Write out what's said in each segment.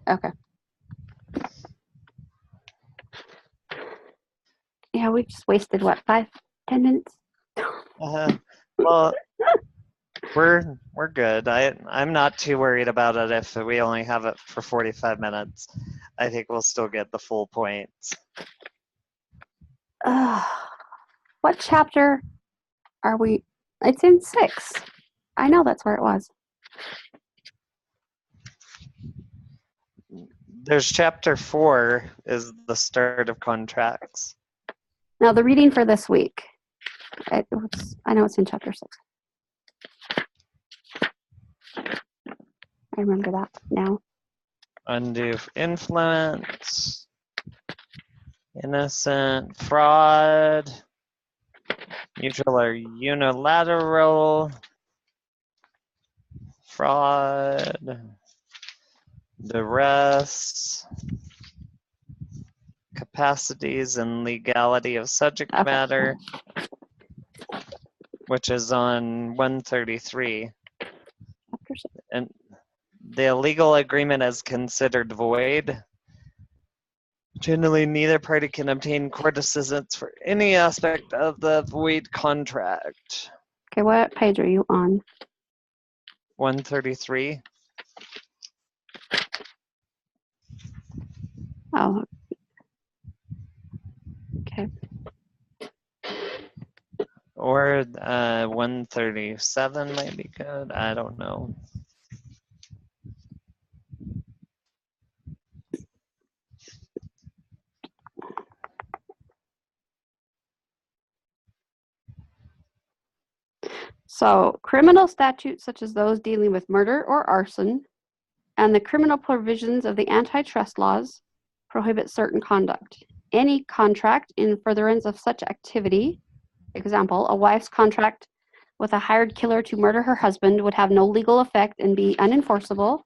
Okay. Yeah, we just wasted what, 5-10 minutes? Well, we're good. I'm not too worried about it if we only have it for 45 minutes. I think we'll still get the full points. What chapter are we? It's in 6. I know that's where it was. There's chapter 4 is the start of contracts. Now the reading for this week. I know it's in chapter 6. I remember that now. Undue influence, innocent, fraud, mutual or unilateral, fraud, duress, capacities and legality of subject matter, which is on 133. And the illegal agreement is considered void. Generally, neither party can obtain court assistance for any aspect of the void contract. Okay, what page are you on? 133. Oh, okay. Or 137 might be good. I don't know. So, criminal statutes such as those dealing with murder or arson and the criminal provisions of the antitrust laws prohibit certain conduct. Any contract in furtherance of such activity, example, a wife's contract with a hired killer to murder her husband, would have no legal effect and be unenforceable.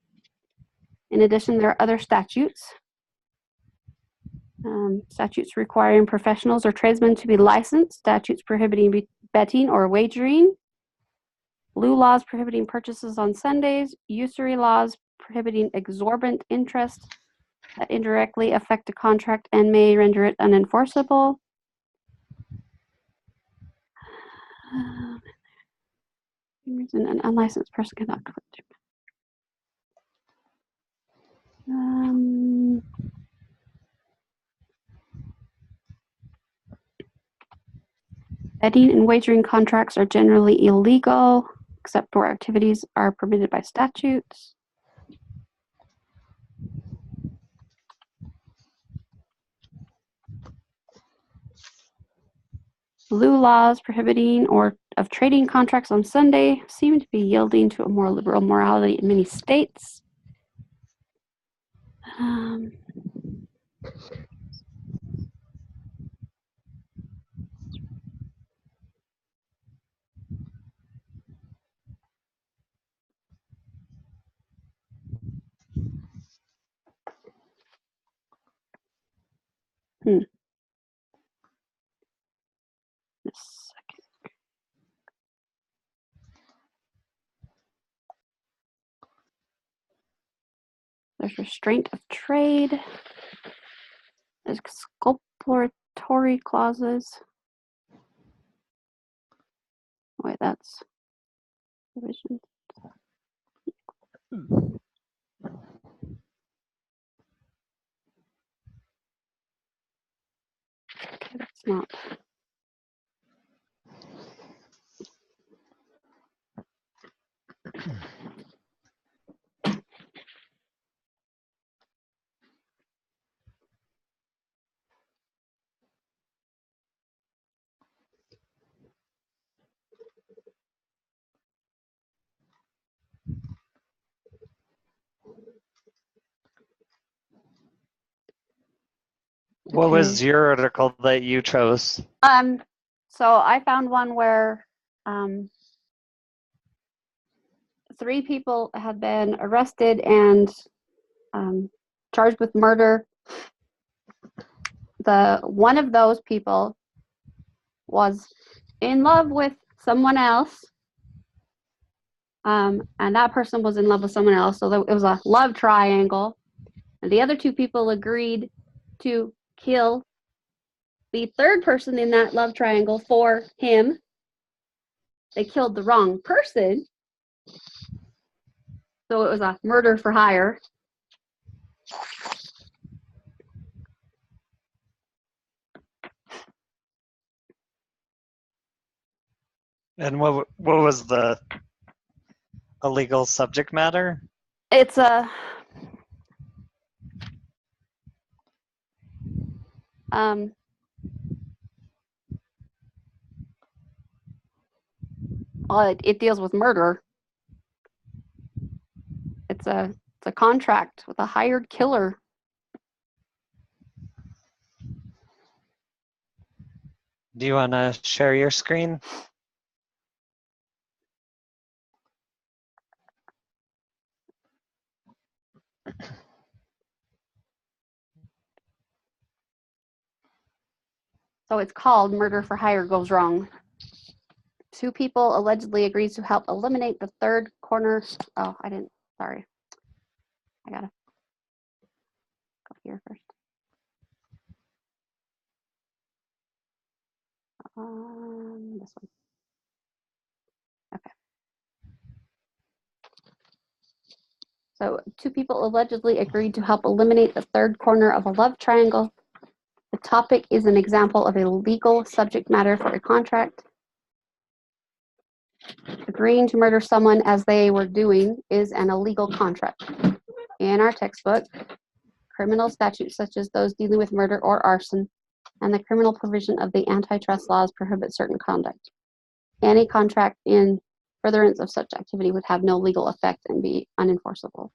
In addition, there are other statutes. Statutes requiring professionals or tradesmen to be licensed, statutes prohibiting betting or wagering, blue laws prohibiting purchases on Sundays, usury laws prohibiting exorbitant interest that indirectly affect a contract and may render it unenforceable. An unlicensed person cannot. Betting and wagering contracts are generally illegal, except where activities are permitted by statutes. Blue laws prohibiting or of trading contracts on Sunday seem to be yielding to a more liberal morality in many states. There's restraint of trade. There's exculpatory clauses. Wait, that's provision. Okay, that's not. What was your article that you chose? So I found one where 3 people had been arrested and charged with murder. One of those people was in love with someone else, and that person was in love with someone else. So it was a love triangle. And the other two people agreed to kill the third person in that love triangle for him. They killed the wrong person. So it was a murder for hire. And what was the illegal subject matter? It's a well, it deals with murder. It's a contract with a hired killer. Do you want to share your screen? So it's called Murder for Hire Goes Wrong. Two people allegedly agreed to help eliminate the third corner. Oh, I didn't. Sorry. I gotta go here first. This one. Okay. So two people allegedly agreed to help eliminate the third corner of a love triangle. The topic is an example of a legal subject matter for a contract. Agreeing to murder someone as they were doing is an illegal contract. In our textbook, criminal statutes such as those dealing with murder or arson and the criminal provision of the antitrust laws prohibit certain conduct. Any contract in furtherance of such activity would have no legal effect and be unenforceable.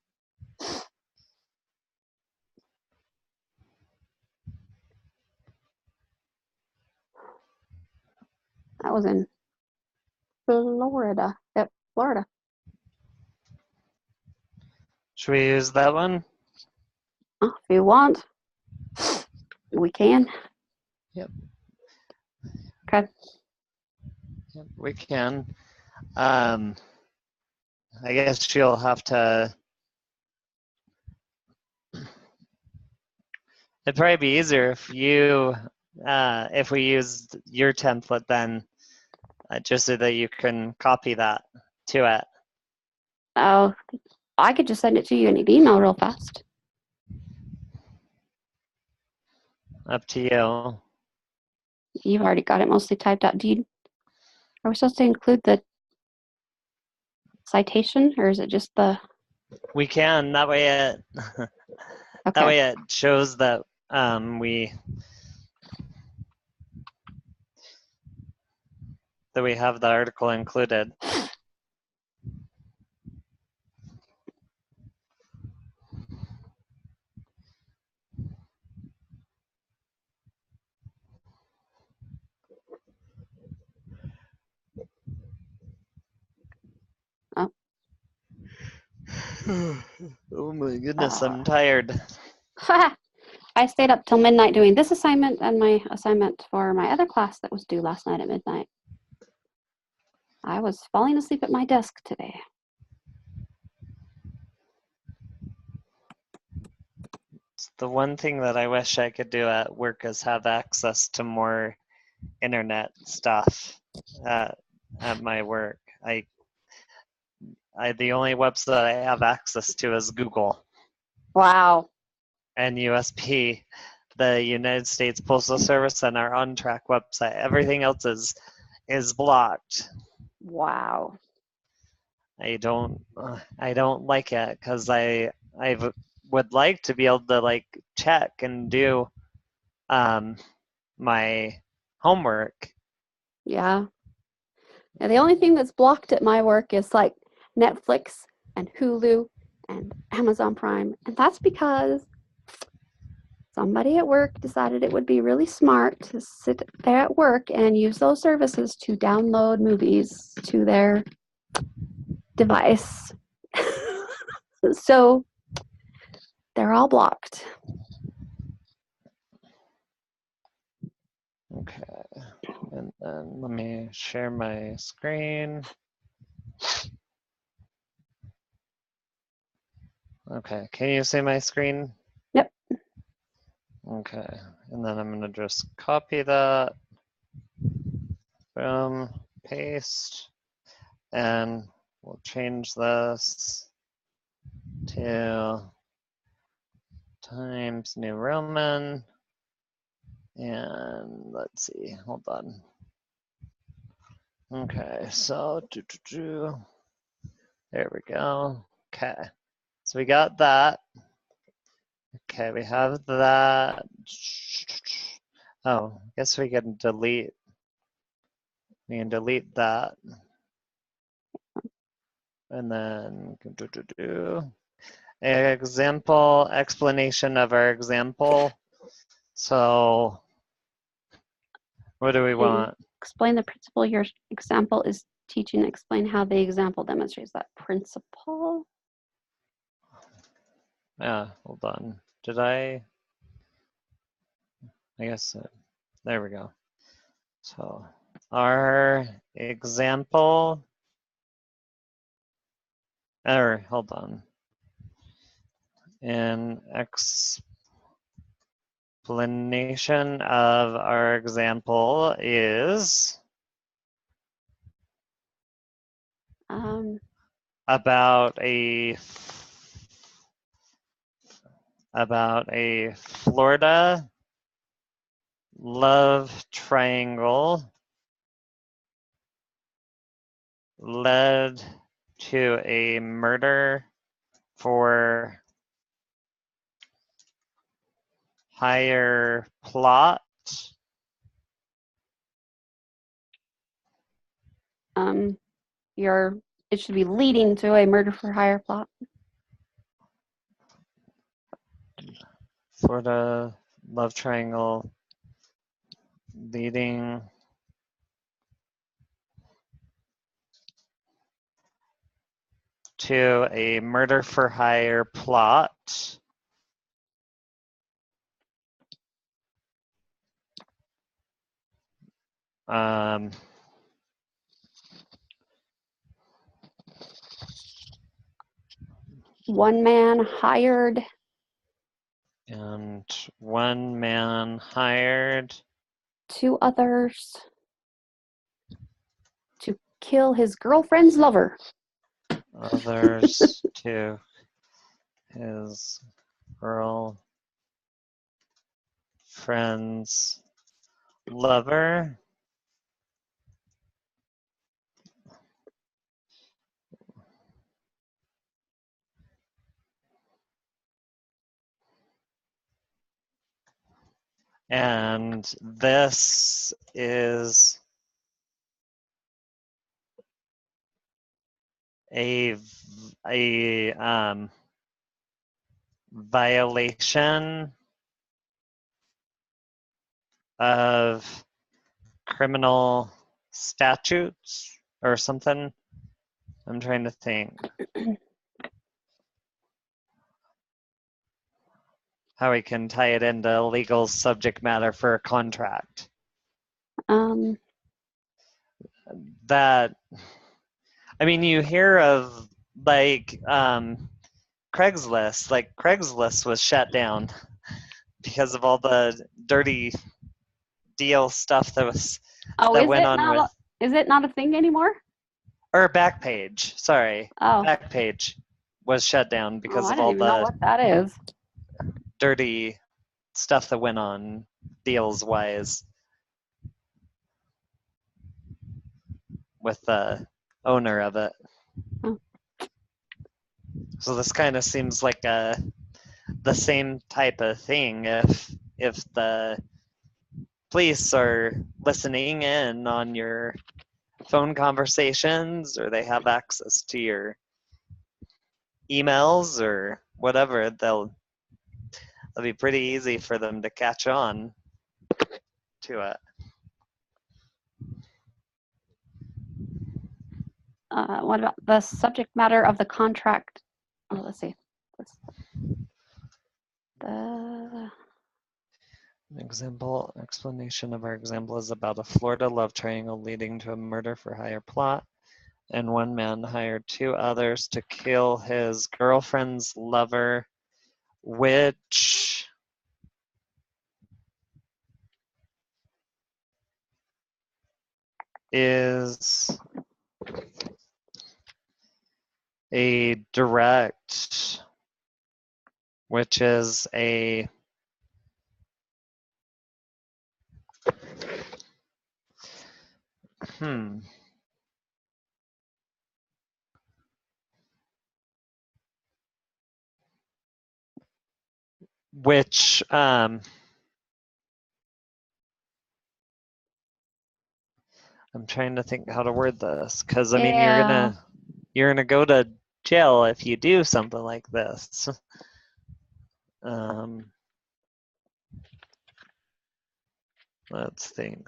That was in Florida. Yep, Florida. Should we use that one? If you want, we can. Yep. Okay. Yep, we can. I guess you'll have to. It'd probably be easier if if we used your template then, just so that you can copy that to it. Oh, I could just send it to you in an email real fast. Up to you. You've already got it mostly typed out. Are we supposed to include the citation, or is it just the? We can. That way it. Okay. That way it shows that we have the article included. Oh. Oh my goodness, I'm tired. I stayed up till midnight doing this assignment and my assignment for my other class that was due last night at midnight. I was falling asleep at my desk today. It's the one thing that I wish I could do at work is have access to more internet stuff at my work. The only website I have access to is Google. Wow. And USP, the United States Postal Service, and our OnTrack website. Everything else is blocked. Wow. I don't like it because I would like to be able to like check and do my homework. Yeah. And the only thing that's blocked at my work is like Netflix and Hulu and Amazon Prime. And that's because somebody at work decided it would be really smart to sit there at work and use those services to download movies to their device. So they're all blocked. Okay. And then let me share my screen. Okay, can you see my screen? Okay, and then I'm gonna just copy that. Boom, paste, and we'll change this to Times New Roman. And let's see, hold on. Okay, so there we go. Okay, so we got that. Okay, we have that. Oh, I guess we can delete. We can delete that. And then example, explanation of our example. So what do we want? Explain the principle your example is teaching. Explain how the example demonstrates that principle. Yeah, hold on. Did I guess, there we go. So our example, or hold on. An explanation of our example is about a Florida love triangle led to a murder for hire plot. It should be leading to a murder for hire plot. Florida love triangle leading to a murder for hire plot. One man hired. And one man hired 2 others to kill his girlfriend's lover. Others to his girlfriend's lover. And this is a violation of criminal statutes or something. I'm trying to think how we can tie it into legal subject matter for a contract. That, I mean, you hear of like Craigslist. Like Craigslist was shut down because of all the dirty deal stuff that was that went on with. Is it not a thing anymore? Or Backpage, sorry. Oh. Backpage was shut down because I of don't all even know the what that is. dirty stuff that went on deals wise with the owner of it. Oh. So this kind of seems like the same type of thing. If the police are listening in on your phone conversations, or they have access to your emails or whatever, it'll be pretty easy for them to catch on to it. What about the subject matter of the contract? Oh, let's see. Example, explanation of our example is about a Florida love triangle leading to a murder for hire plot, and one man hired 2 others to kill his girlfriend's lover, which is a direct, which is a which I'm trying to think how to word this, because I mean you're gonna go to jail if you do something like this. Let's think.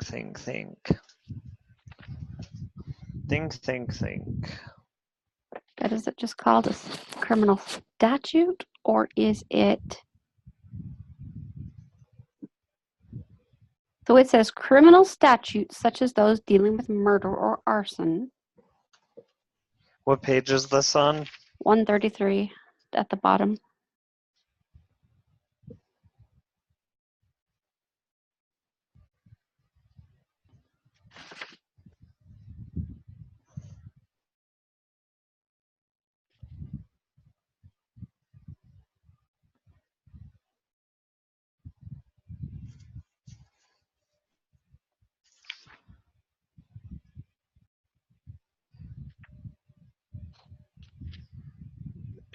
But is it just called a criminal statute, or is it? So it says criminal statutes such as those dealing with murder or arson. What page is this on? 133 at the bottom.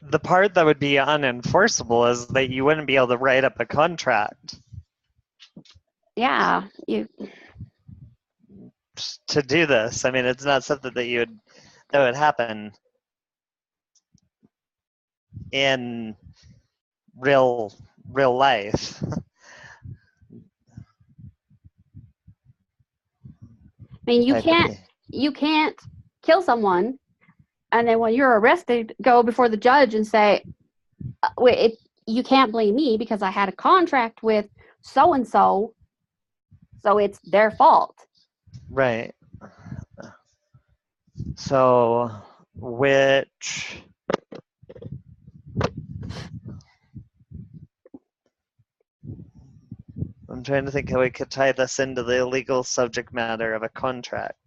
The part that would be unenforceable is that you wouldn't be able to write up a contract. Yeah, to do this. I mean, it's not something that would happen in real life. I mean, you can't kill someone, and then when you're arrested, go before the judge and say, "Wait, you can't blame me because I had a contract with so and so, so it's their fault." Right. So, which I'm trying to think how we could tie this into the illegal subject matter of a contract.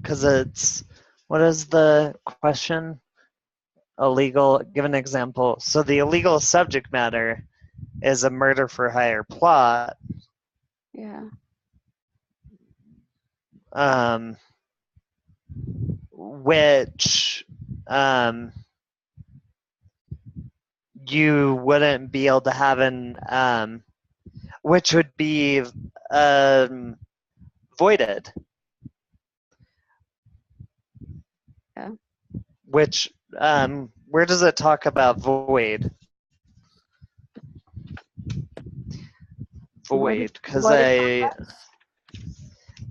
Because it's, what is the question? Give an example. So the illegal subject matter is a murder for hire plot. Yeah. Which you wouldn't be able to have which would be voided. Yeah. Which, where does it talk about void? Void, because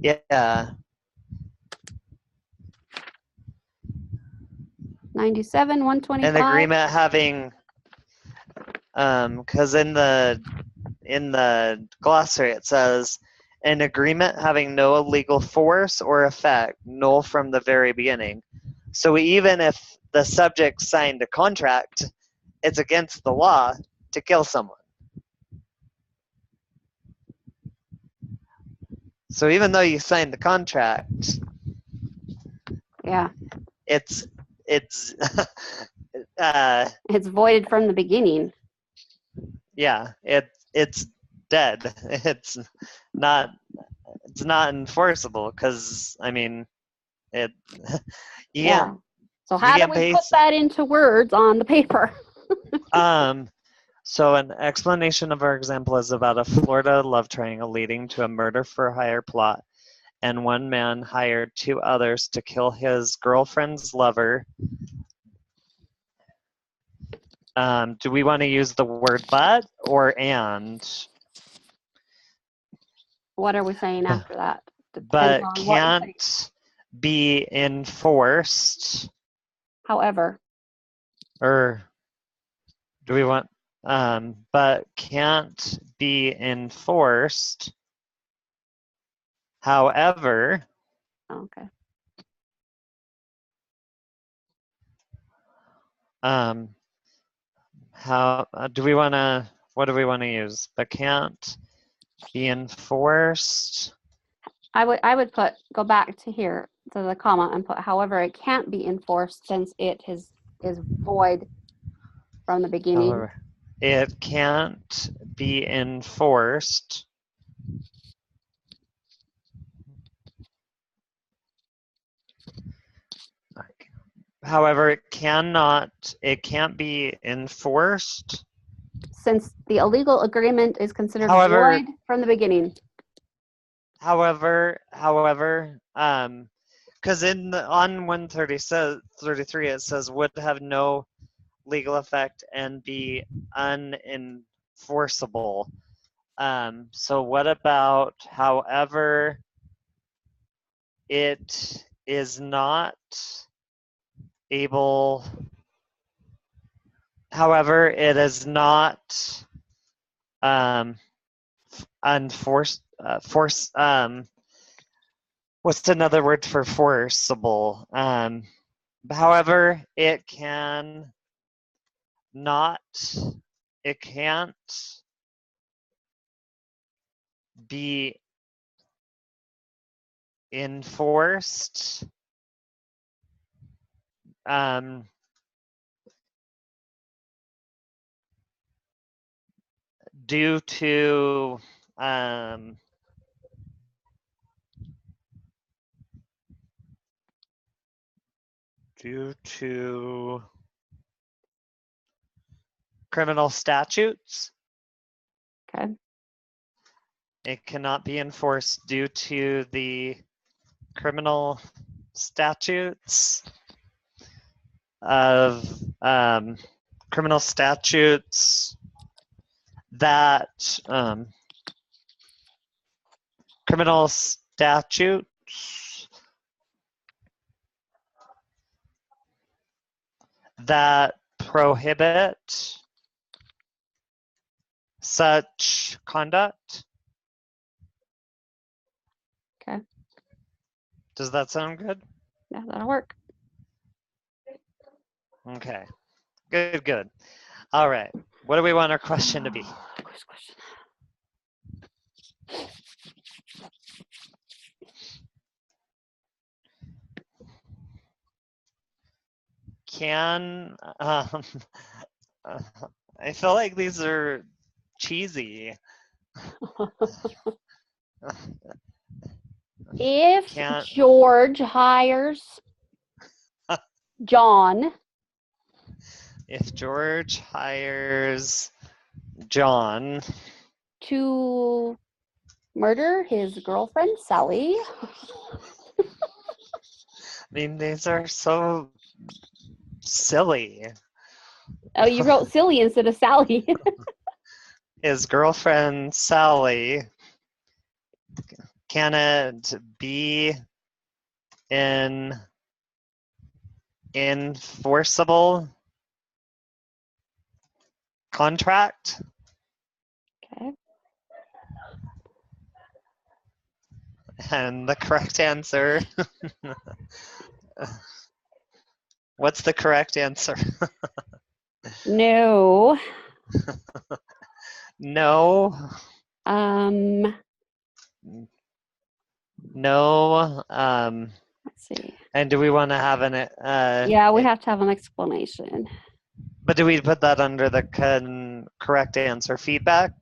yeah. 97, 125. An agreement having, because in the glossary it says, an agreement having no legal force or effect, null from the very beginning. So even if the subject signed a contract, it's against the law to kill someone. So even though you signed the contract, yeah, it's it's voided from the beginning. Yeah, it's dead. It's not enforceable because I mean it. Yeah. So how do we put that into words on the paper? So an explanation of our example is about a Florida love triangle leading to a murder for hire plot, and one man hired two others to kill his girlfriend's lover. Do we want to use the word but or and? What are we saying after that? But can't be enforced. However. Or do we want, but can't be enforced. However. Okay. how do we want to? What do we want to use? But can't be enforced. I would go back to here to the comma and put however it can't be enforced since it is void from the beginning. However, it can't be enforced. However, it can't be enforced. Since the illegal agreement is considered However- void from the beginning. However, because on 133 it says would have no legal effect and be unenforceable. So what about however it is not able, however it is not unforced, what's another word for forcible? However, it can't be enforced due to criminal statutes. Okay. It cannot be enforced due to the criminal statutes of criminal statutes that criminal statutes that prohibit such conduct. Okay. Does that sound good? Yeah, that'll work. Okay. Good. All right. What do we want our question to be? Quiz question. Can I feel like these are cheesy. If Can't- George hires John If George hires John to murder his girlfriend Sally. I mean, these are so silly. Oh, you wrote silly instead of Sally. His girlfriend Sally, can it be enforceable contract? Okay. And the correct answer. What's the correct answer? No. No. No. Let's see. And do we want to have an? Yeah, we have to have an explanation. But do we put that under the correct answer feedback?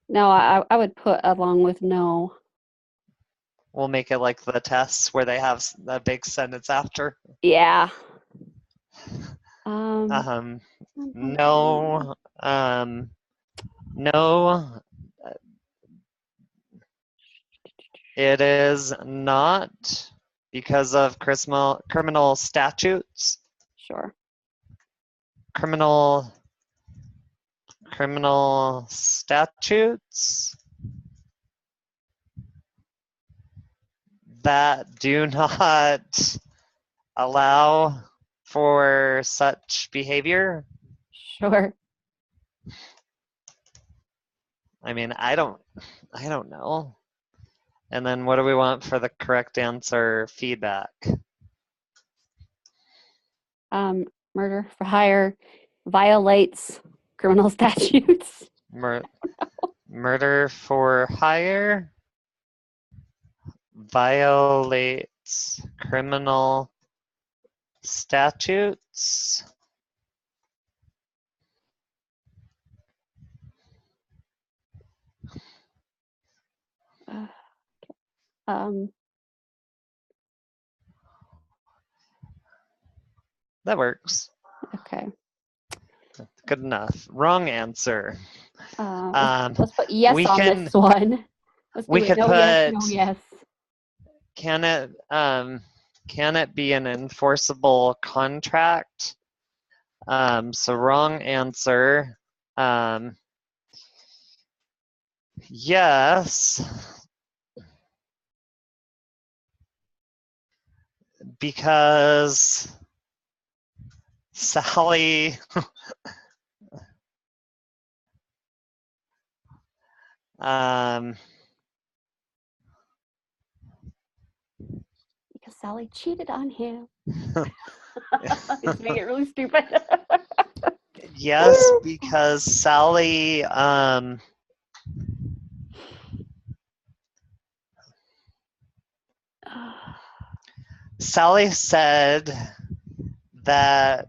No, I would put along with no. We'll make it like the tests where they have a big sentence after. Yeah. No. No. It is not because of criminal statutes. Sure. Criminal statutes that do not allow for such behavior. Sure. I mean, I don't know. And then what do we want for the correct answer feedback? Murder for hire violates criminal statutes. Murder for hire violates criminal statutes. Um, That works. okay. Good enough. Wrong answer. Let's put yes we on can- this one. Let's we do it. could No, yes, no, put- yes. Can it be an enforceable contract? So wrong answer. Yes, because Sally Because Sally cheated on him. Let's make it really stupid. yes, because Sally Sally said that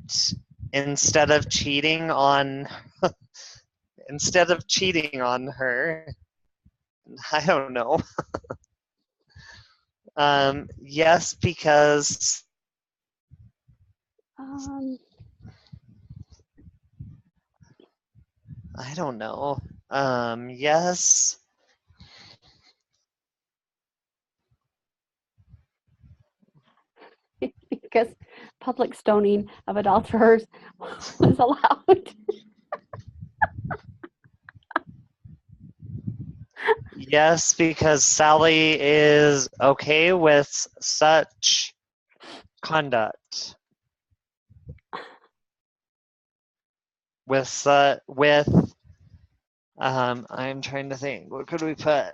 instead of cheating on her, I don't know. Yes, because I don't know. Yes. Because public stoning of adulterers was allowed. Yes, because Sally is okay with such conduct. I'm trying to think. What could we put?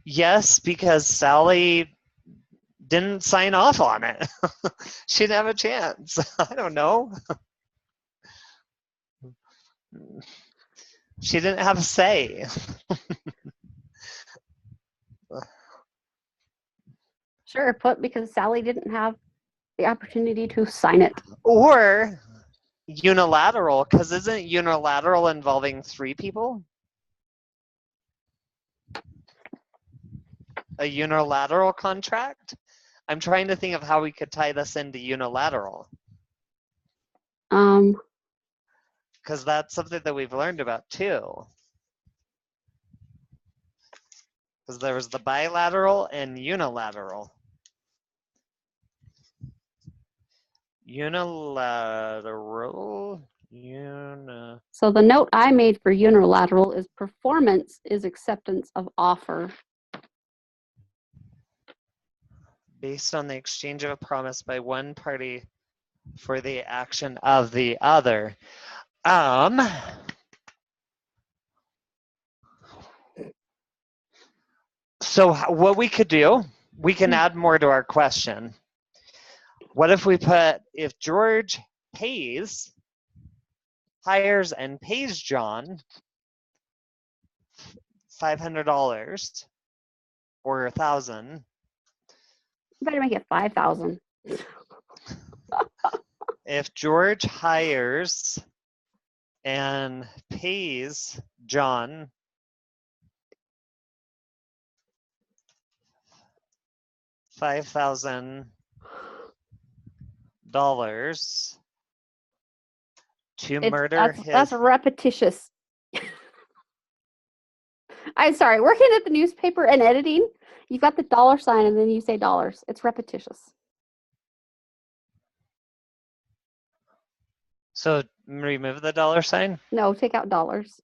Yes, because Sally didn't sign off on it. She didn't have a chance. I don't know. She didn't have a say. Sure, put because Sally didn't have the opportunity to sign it. Or unilateral, because isn't unilateral involving 3 people? A unilateral contract? I'm trying to think of how we could tie this into unilateral, because that's something that we've learned about too. Because there was the bilateral and unilateral. So the note I made for unilateral is performance is acceptance of offer. Based on the exchange of a promise by one party for the action of the other. So what we could do, we can add more to our question. What if we put, if George hires and pays John $500 or $1,000. You better make it 5,000. If George hires and pays John $5,000 to murder that's repetitious. I'm sorry, working at the newspaper and editing, you've got the $sign and then you say dollars. It's repetitious. So remove the $sign? No, take out dollars.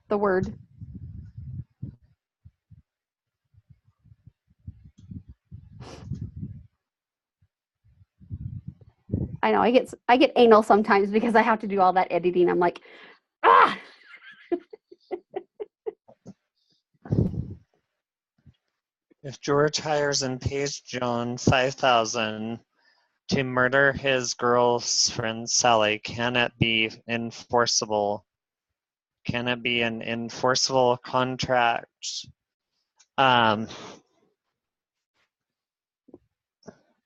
The word. I know I get anal sometimes because I have to do all that editing. I'm like, ah. If George hires and pays John 5,000 to murder his girlfriend Sally, can it be enforceable? Can it be an enforceable contract? And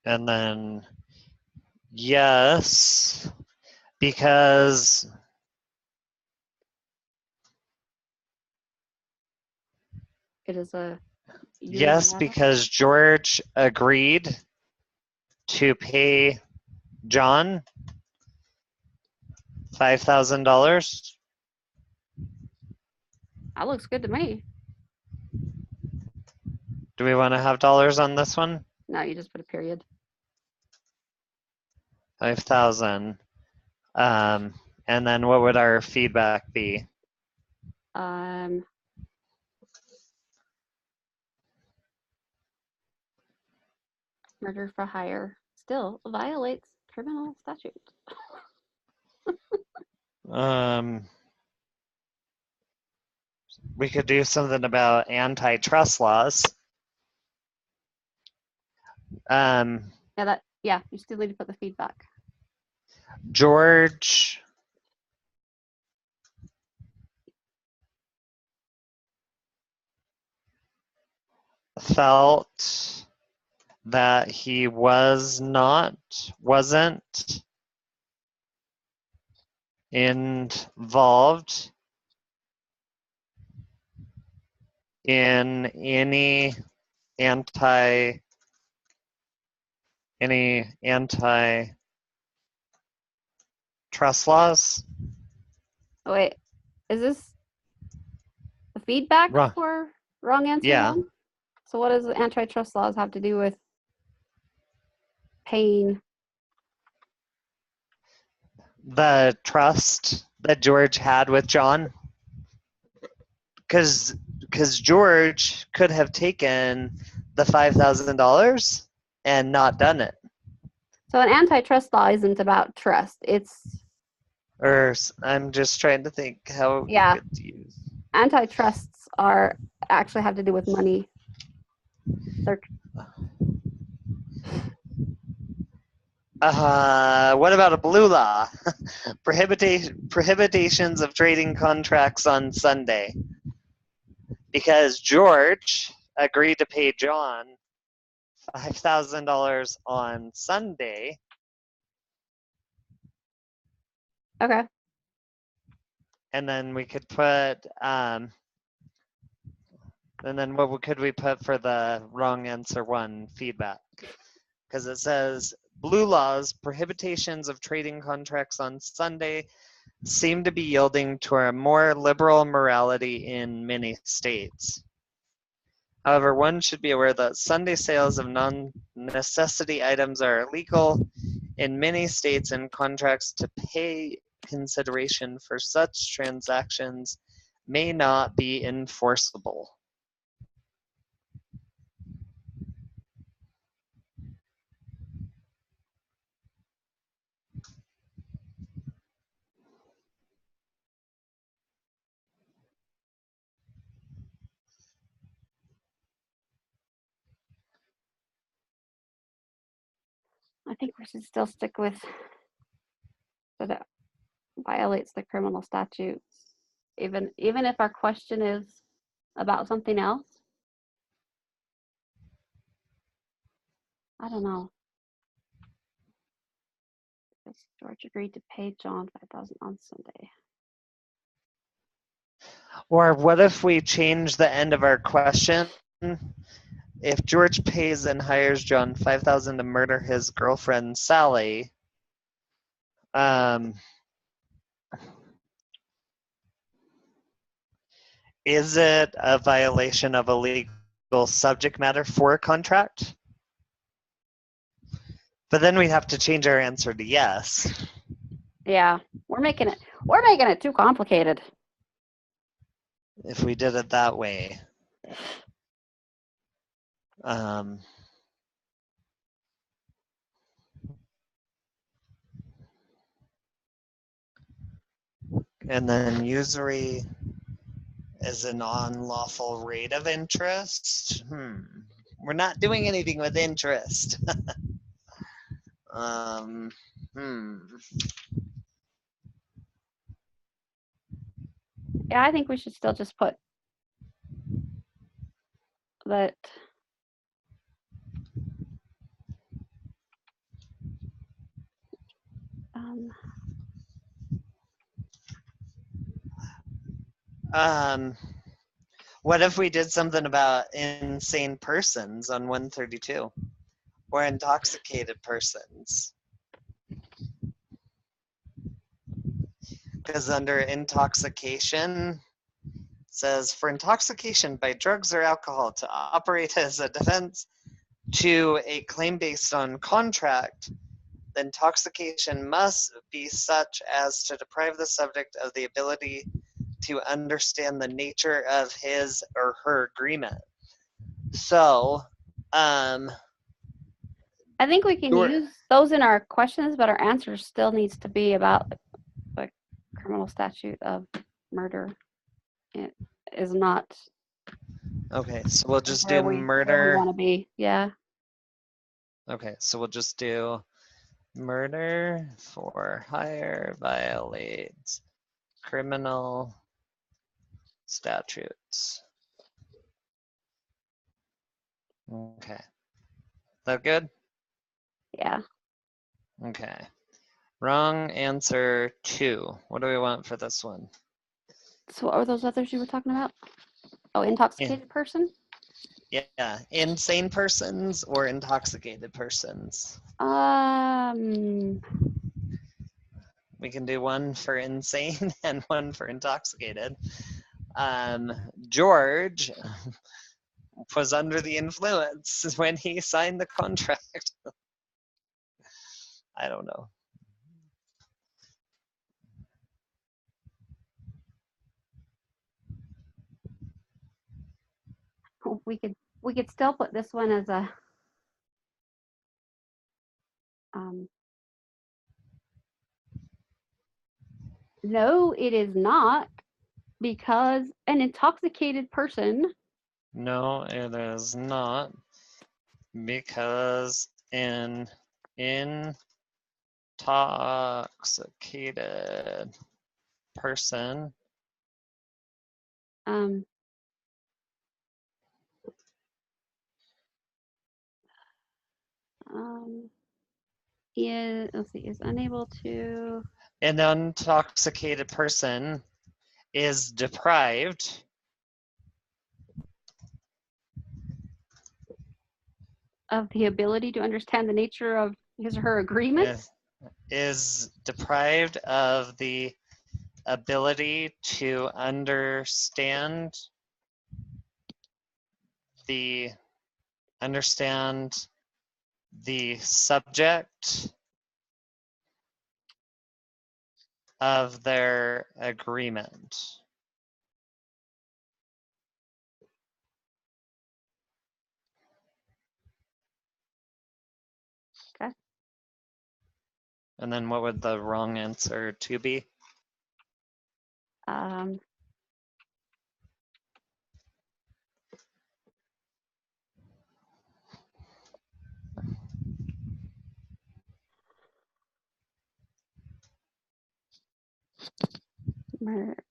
then yes, because It is a yes, because George agreed to pay John $5,000. That looks good to me. Do we want to have dollars on this one? No, you just put a period. 5,000. And then what would our feedback be? Murder for hire still violates criminal statute. We could do something about antitrust laws. Yeah, you still need to put the feedback. George felt that he wasn't involved in any antitrust laws. Oh, wait, is this the feedback Wrong. for wrong answer? Yeah. One? So what does the antitrust laws have to do with paying? The trust that George had with John, because George could have taken the $5,000 and not done it. So an antitrust law isn't about trust. Or I'm just trying to think how we could use. Antitrusts actually have to do with money. What about a blue law? Prohibitions of trading contracts on Sunday. Because George agreed to pay John $5,000 on Sunday. Okay. And then we could put, and then what could we put for the wrong answer one feedback? Because it says blue laws, prohibitions of trading contracts on Sunday seem to be yielding to a more liberal morality in many states. However, one should be aware that Sunday sales of non-necessity items are illegal in many states, and contracts to pay consideration for such transactions may not be enforceable. I think we should still stick with that it violates the criminal statutes, even if our question is about something else. I don't know. George agreed to pay John $5,000 on Sunday. Or what if we change the end of our question? If George pays and hires John $5,000 to murder his girlfriend Sally, is it a violation of a legal subject matter for a contract? But then we have to change our answer to yes. Yeah, we're making it too complicated. If we did it that way. And then usury is an unlawful rate of interest. We're not doing anything with interest. Hmm. Yeah, I think we should still just put that. What if we did something about insane persons on 132 or intoxicated persons? Because under intoxication, says for intoxication by drugs or alcohol to operate as a defense to a claim based on contract, the intoxication must be such as to deprive the subject of the ability to understand the nature of his or her agreement. So, I think we can use those in our questions, but our answer still needs to be about the criminal statute of murder. It is not. Okay, so we'll just where do we murder. want to be. Yeah. Okay, so we'll just do murder for hire violates criminal statutes. Okay. That good? Yeah. Okay. Wrong answer 2. What do we want for this one? So what were those others you were talking about? Oh, intoxicated person? Yeah, insane persons or intoxicated persons. We can do one for insane and one for intoxicated. George was under the influence when he signed the contract. I don't know. We could still put this one as a no, it is not, because an intoxicated person. No, it is not, because an intoxicated person is unable to. An intoxicated person is deprived of the ability to understand the nature of his or her agreement. Is deprived of the ability to understand the subject of their agreement. Okay. And then what would the wrong answer 2 be?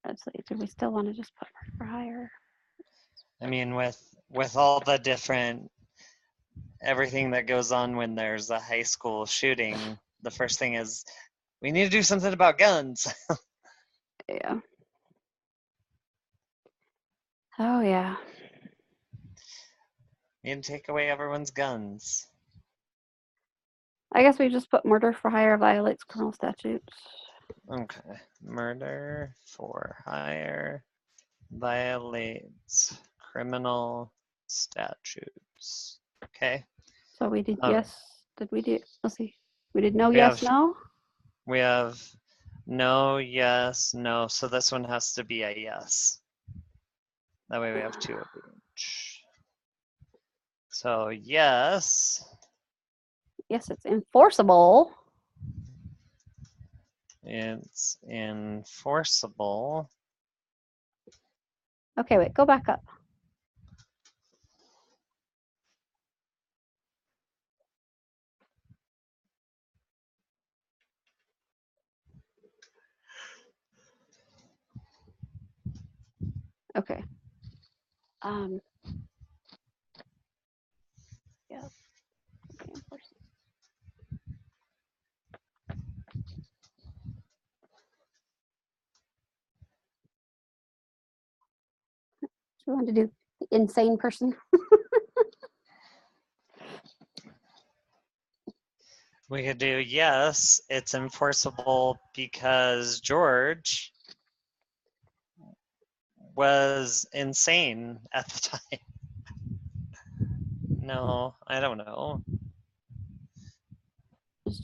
Let's see, do we still want to just put murder for hire? I mean, with all the different everything that goes on when there's a high school shooting, the first thing is we need to do something about guns. Yeah. Oh yeah. We need to take away everyone's guns. I guess we just put murder for hire violates criminal statutes. Okay. Murder for hire violates criminal statutes. Okay. So we did yes. Did we do? Let's see. We did no, we yes, have, no. We have no, yes, no. So this one has to be a yes. That way we have 2 of each. So yes. Yes, it's enforceable. it's enforceable. Okay, wait, go back up. Okay. Yeah. Okay, enforceable. We want to do the insane person. We could do yes, it's enforceable because George was insane at the time. No, I don't know.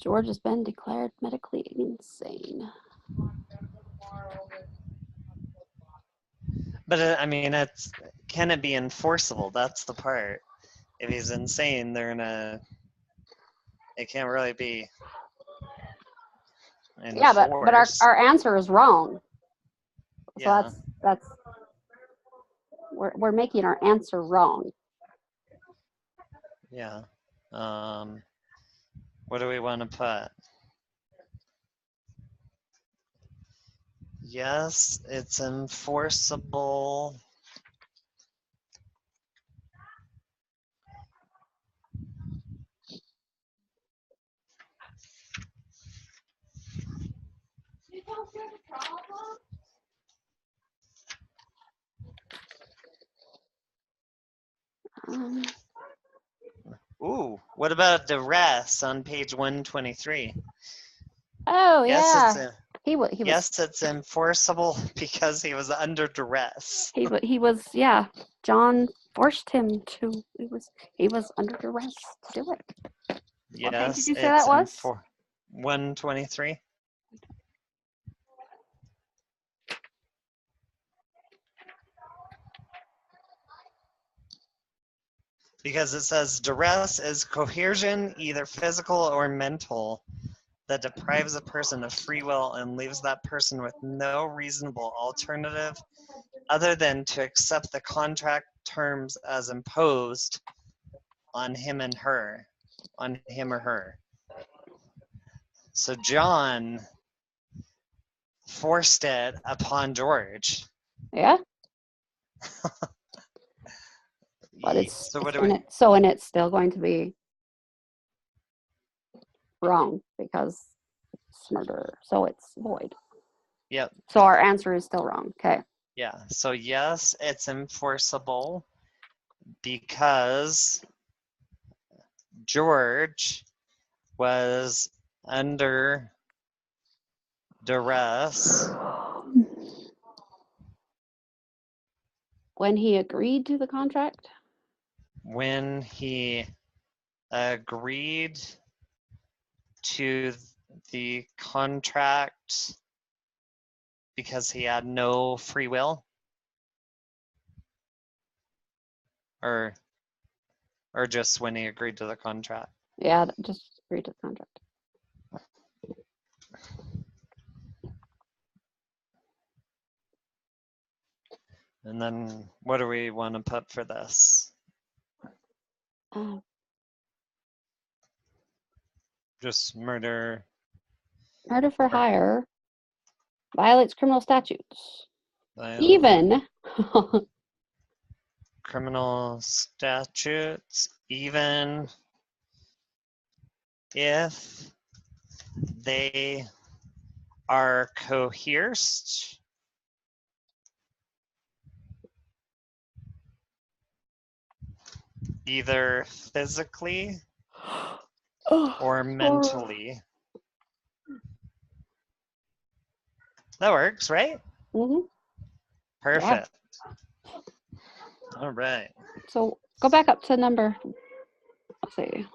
George has been declared medically insane. But I mean, can it be enforceable? That's the part. If he's insane, it can't really be enforced. Yeah, but our answer is wrong. So Yeah. that's we're making our answer wrong. Yeah. What do we want to put? Yes, it's enforceable. Ooh, what about duress on page 123? Oh Yes, yeah. Yes, it's enforceable because he was under duress. He was, yeah. John forced him to. He was under duress to do it. Yes, what page did you say that was? 123. Because it says duress is coercion, either physical or mental, that deprives a person of free will and leaves that person with no reasonable alternative other than to accept the contract terms as imposed on him or her. So John forced it upon George. Yeah. But it's so what do we? And it's still going to be wrong because it's murder. So it's void. Yep. So our answer is still wrong. Okay. Yeah. So yes, it's enforceable because George was under duress when he agreed to the contract. When he agreed to the contract because he had no free will, or just when he agreed to the contract. Yeah, just agreed to the contract. And then what do we want to put for this? Just murder. Murder for hire violates criminal statutes. Even criminal statutes, even if they are coerced either physically or mentally. That works, right? Mm-hmm. Perfect. Yeah. All right. So go back up to number, let's see.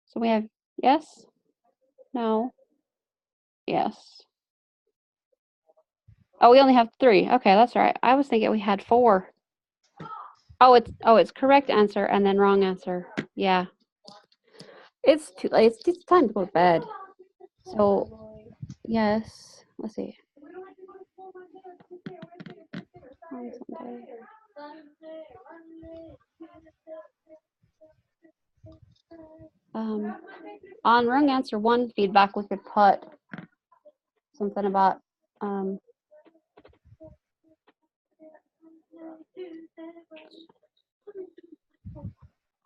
So we have yes, no, yes. Oh, we only have 3. Okay, that's all right. I was thinking we had 4. Oh, it's correct answer and then wrong answer. Yeah. It's too late. It's time to go to bed. So Yes. Let's see. On Sunday. On wrong answer 1 feedback, we could put something about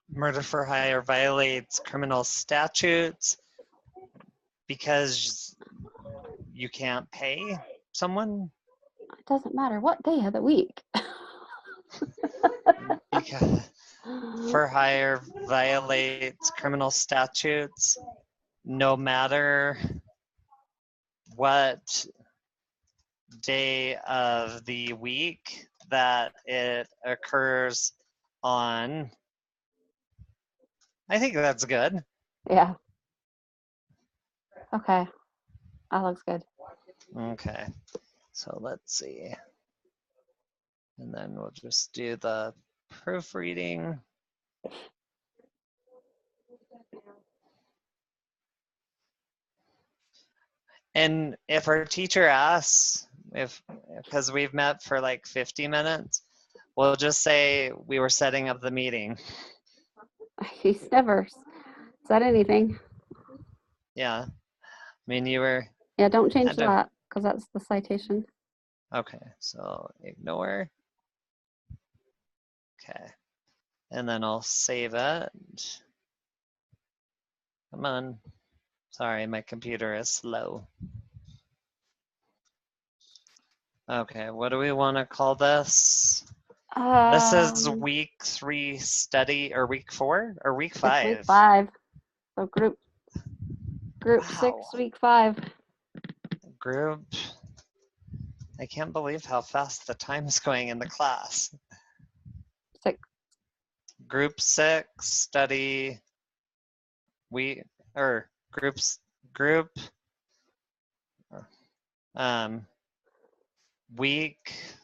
Murder for hire violates criminal statutes because you can't pay someone. it doesn't matter what day of the week. Because for hire violates criminal statutes no matter what day of the week that it occurs on. I think that's good. Yeah. Okay. That looks good. Okay, so let's see. And then we'll just do the proofreading. And if our teacher asks, because we've met for like 50 minutes, we'll just say we were setting up the meeting. He's never said anything. Yeah. I mean, you were. Yeah, don't change had to- that because that's the citation. Okay, so ignore. Okay. And then I'll save it. Come on. Sorry, my computer is slow. Okay, what do we want to call this? This is week 3 study, or week 4, or week 5? It's week 5. So group Wow. 6, week 5. Group. I can't believe how fast the time's going in the class. 6. Group 6 study. Week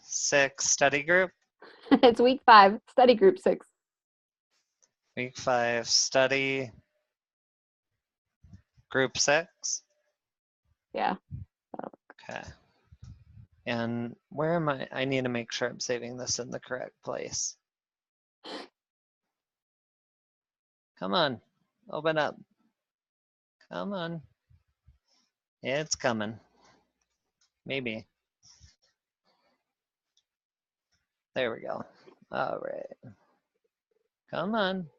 6 study group. It's week 5, study group 6. Week 5 study group 6. Yeah. Okay. And where am I? I need to make sure I'm saving this in the correct place. Come on, open up. Come on. It's coming. Maybe. There we go. All right. Come on.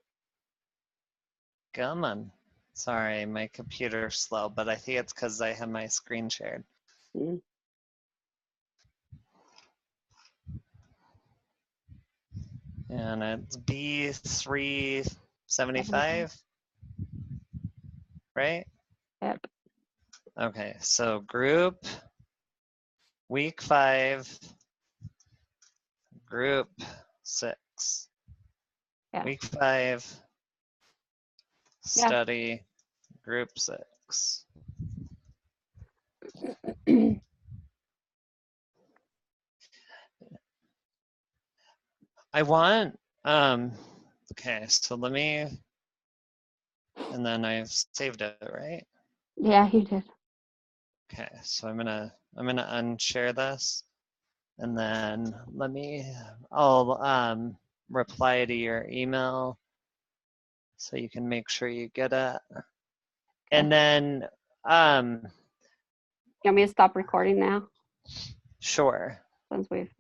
Come on. Sorry, my computer's slow, but I think it's because I have my screen shared. Mm. And it's B375, right? Yep. Okay, so group, week 5, group 6. Yeah. Week 5, study, group 6. I want, okay, so let me, and then I've saved it, right? Yeah, you did. Okay, so I'm gonna unshare this, and then I'll reply to your email so you can make sure you get it. And then You want me to stop recording now? sure. Since we've